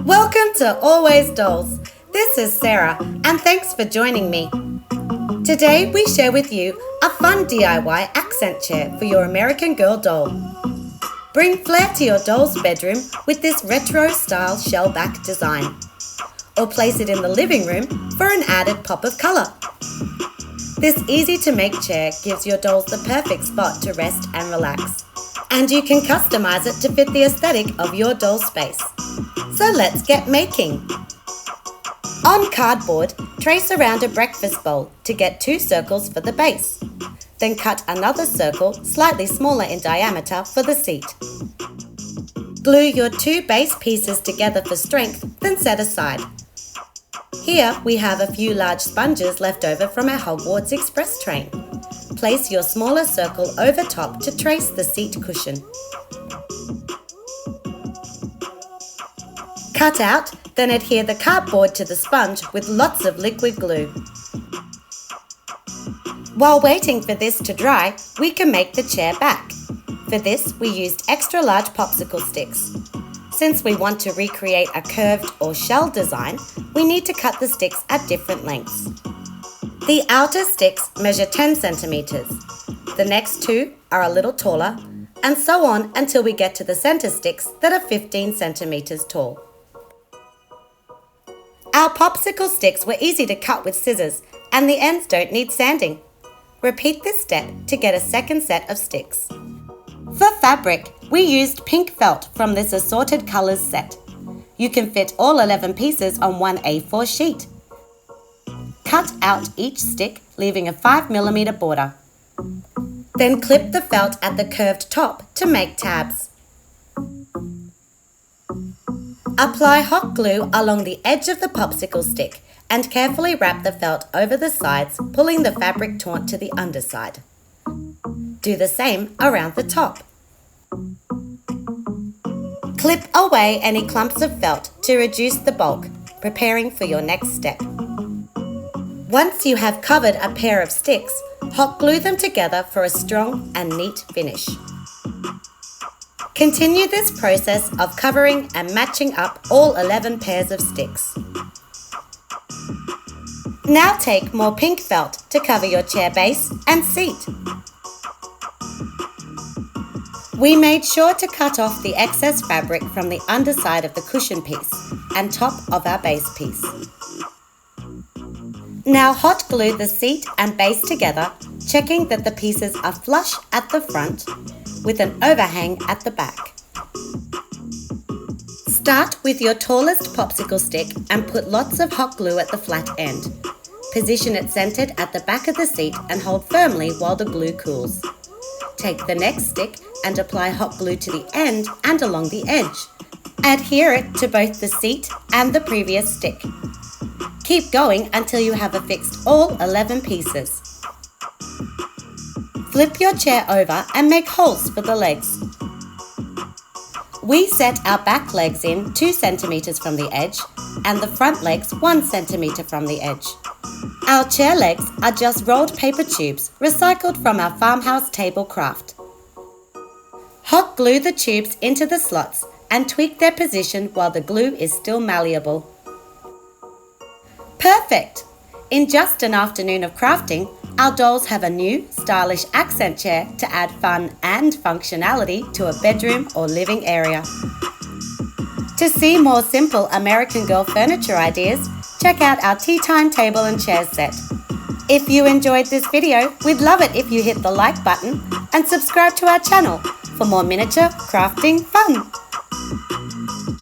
Welcome to Always Dolls. This is Sarah, and thanks for joining me. Today we share with you a fun DIY accent chair for your American Girl doll. Bring flair to your doll's bedroom with this retro-style shell-back design, or place it in the living room for an added pop of colour. This easy-to-make chair gives your dolls the perfect spot to rest and relax, and you can customise it to fit the aesthetic of your doll space. So let's get making. On cardboard, trace around a breakfast bowl to get 2 circles for the base. Then cut another circle slightly smaller in diameter for the seat. Glue your 2 base pieces together for strength, then set aside. Here we have a few large sponges left over from our Hogwarts Express train. Place your smaller circle over top to trace the seat cushion. Cut out, then adhere the cardboard to the sponge with lots of liquid glue. While waiting for this to dry, we can make the chair back. For this, we used extra large popsicle sticks. Since we want to recreate a curved or shell design, we need to cut the sticks at different lengths. The outer sticks measure 10 centimeters. The next 2 are a little taller, and so on until we get to the center sticks that are 15 centimeters tall. Our popsicle sticks were easy to cut with scissors, and the ends don't need sanding. Repeat this step to get a second set of sticks. For fabric, we used pink felt from this assorted colours set. You can fit all 11 pieces on one A4 sheet. Cut out each stick, leaving a 5mm border. Then clip the felt at the curved top to make tabs. Apply hot glue along the edge of the popsicle stick and carefully wrap the felt over the sides, pulling the fabric taut to the underside. Do the same around the top. Clip away any clumps of felt to reduce the bulk, preparing for your next step. Once you have covered a pair of sticks, hot glue them together for a strong and neat finish. Continue this process of covering and matching up all 11 pairs of sticks. Now take more pink felt to cover your chair base and seat. We made sure to cut off the excess fabric from the underside of the cushion piece and top of our base piece. Now hot glue the seat and base together, checking that the pieces are flush at the front with an overhang at the back. Start with your tallest popsicle stick and put lots of hot glue at the flat end. Position it centered at the back of the seat and hold firmly while the glue cools. Take the next stick and apply hot glue to the end and along the edge. Adhere it to both the seat and the previous stick. Keep going until you have affixed all 11 pieces. Flip your chair over and make holes for the legs. We set our back legs in 2 centimeters from the edge and the front legs 1 centimeter from the edge. Our chair legs are just rolled paper tubes recycled from our farmhouse table craft. Hot glue the tubes into the slots and tweak their position while the glue is still malleable. Perfect! In just an afternoon of crafting, our dolls have a new, stylish accent chair to add fun and functionality to a bedroom or living area. To see more simple American Girl furniture ideas, check out our tea time table and chairs set. If you enjoyed this video, we'd love it if you hit the like button and subscribe to our channel for more miniature crafting fun.